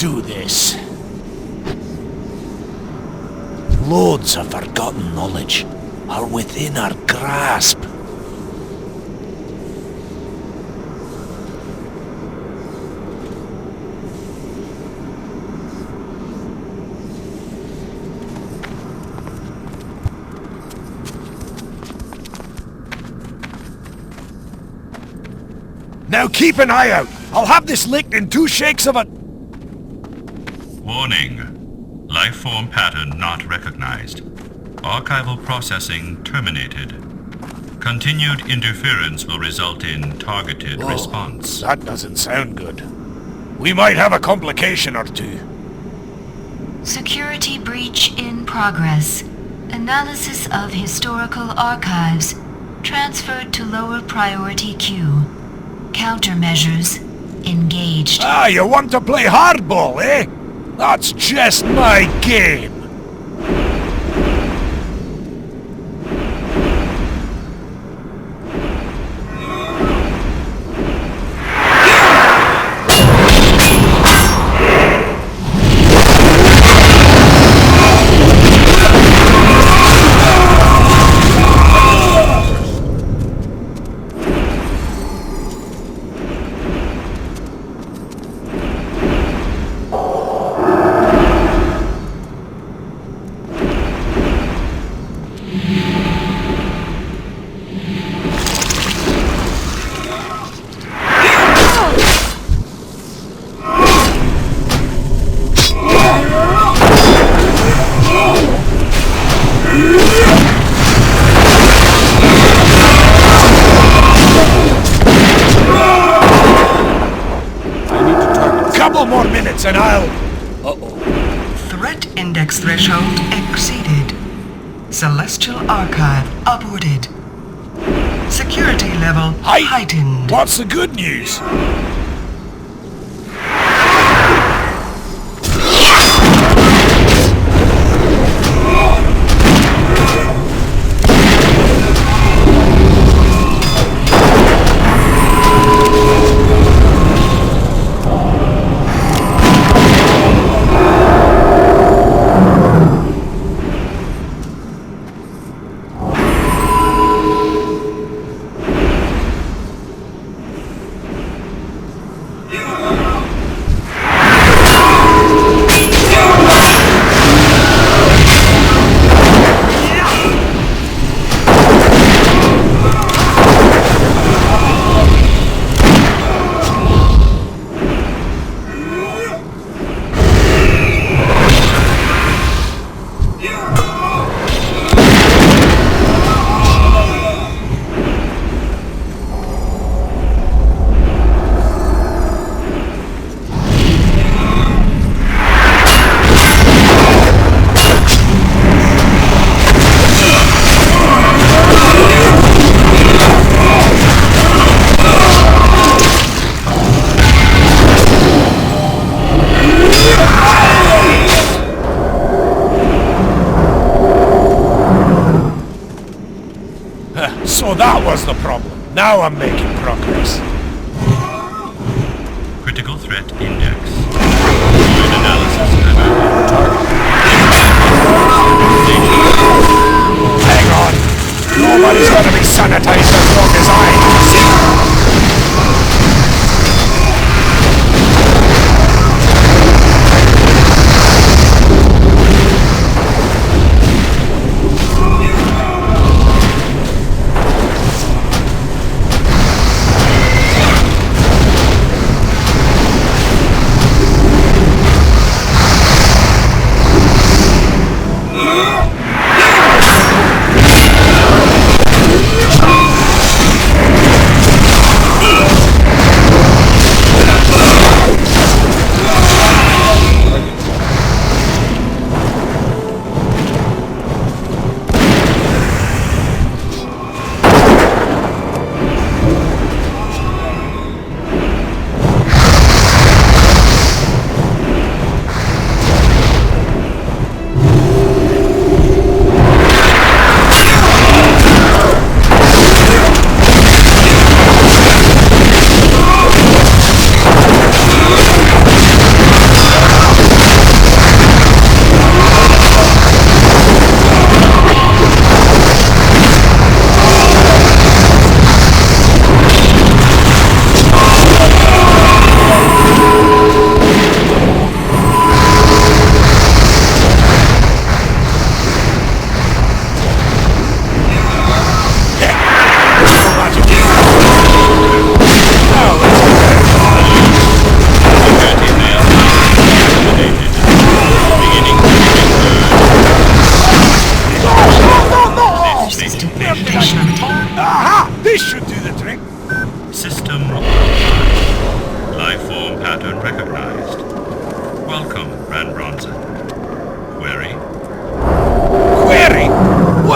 do this. Loads of forgotten knowledge are within our grasp. Now keep an eye out! I'll have this licked in 2 shakes of a... Warning. Lifeform pattern not recognized. Archival processing terminated. Continued interference will result in targeted response. That doesn't sound good. We might have a complication or two. Security breach in progress. Analysis of historical archives. Transferred to lower priority queue. Countermeasures engaged. Ah, you want to play hardball, eh? That's just my game. And I'll... Threat index threshold exceeded. Celestial archive aborted. Security level heightened. What's the good news? So that was the problem. Now I'm making progress. Critical threat index. Fluid analysis target. Hang on. Nobody's gonna be sanitized as long as I see.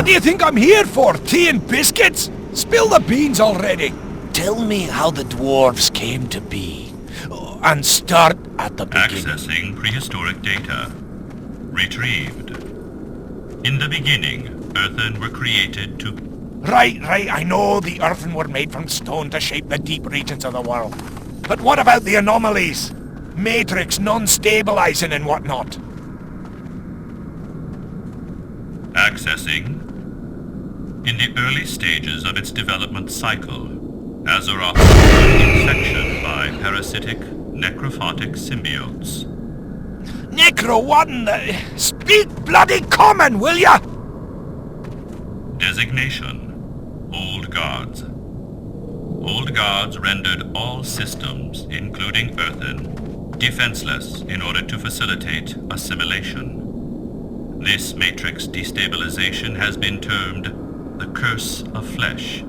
What do you think I'm here for? Tea and biscuits? Spill the beans already. Tell me how the dwarves came to be. And start at the beginning. Accessing prehistoric data. Retrieved. In the beginning, earthen were created to... Right, I know the earthen were made from stone to shape the deep regions of the world. But what about the anomalies? Matrix, non-stabilizing and whatnot. Accessing. In the early stages of its development cycle, Azeroth was infection by parasitic, necrophotic symbiotes. Necro, what in the... Speak bloody common, will ya? Designation. Old Gods. Old Gods rendered all systems, including earthen, defenseless in order to facilitate assimilation. This matrix destabilization has been termed the Curse of Flesh.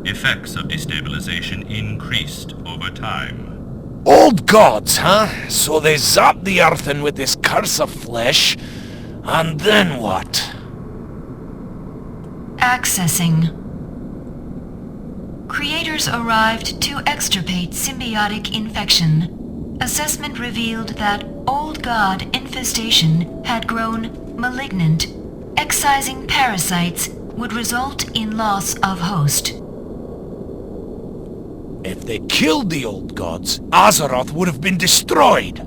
Effects of destabilization increased over time. Old gods, huh? So they zapped the earthen with this curse of flesh, and then what? Accessing. Creators arrived to extirpate symbiotic infection. Assessment revealed that Old God infestation had grown malignant. Excising parasites would result in loss of host. If they killed the old gods, Azeroth would have been destroyed.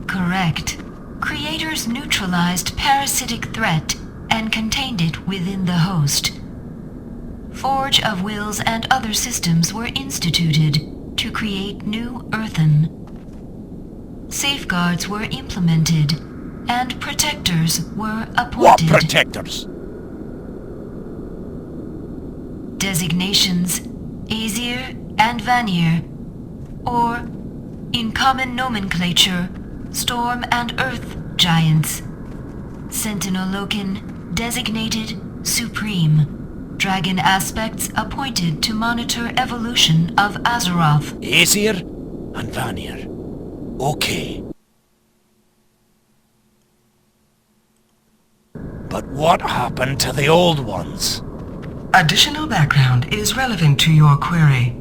Correct. Creators neutralized parasitic threat and contained it within the host. Forge of Wills and other systems were instituted to create new earthen. Safeguards were implemented, and protectors were appointed. What protectors? Designations: Aesir and Vanir, or, in common nomenclature, Storm and Earth Giants. Sentinel Loken designated Supreme. Dragon aspects appointed to monitor evolution of Azeroth. Aesir and Vanir. Okay. But what happened to the old ones? Additional background is relevant to your query.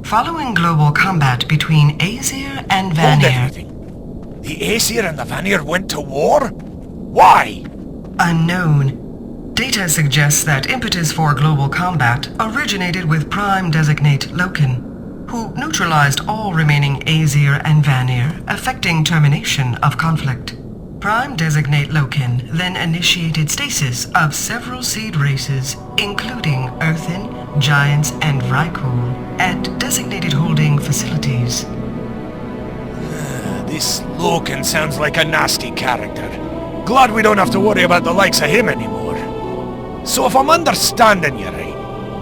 Following global combat between Aesir and Hold Vanir... everything. The Aesir and the Vanir went to war? Why? Unknown. Data suggests that impetus for global combat originated with Prime Designate Loken, who neutralized all remaining Aesir and Vanir, effecting termination of conflict. Prime Designate Loken then initiated stasis of several seed races, including Earthen, Giants, and Vrykul, at designated holding facilities. This Loken sounds like a nasty character. Glad we don't have to worry about the likes of him anymore. So if I'm understanding you right,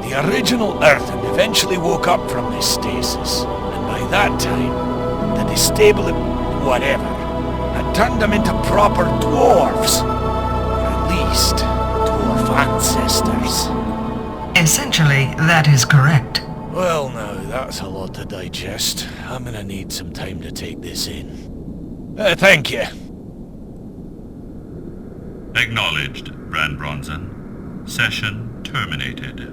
the original Earthen eventually woke up from this stasis, and by that time, the destabilized whatever had turned them into proper dwarves. Or at least, dwarf ancestors. Essentially, that is correct. Well now, that's a lot to digest. I'm gonna need some time to take this in. Thank you. Acknowledged, Brand Bronson. Session terminated.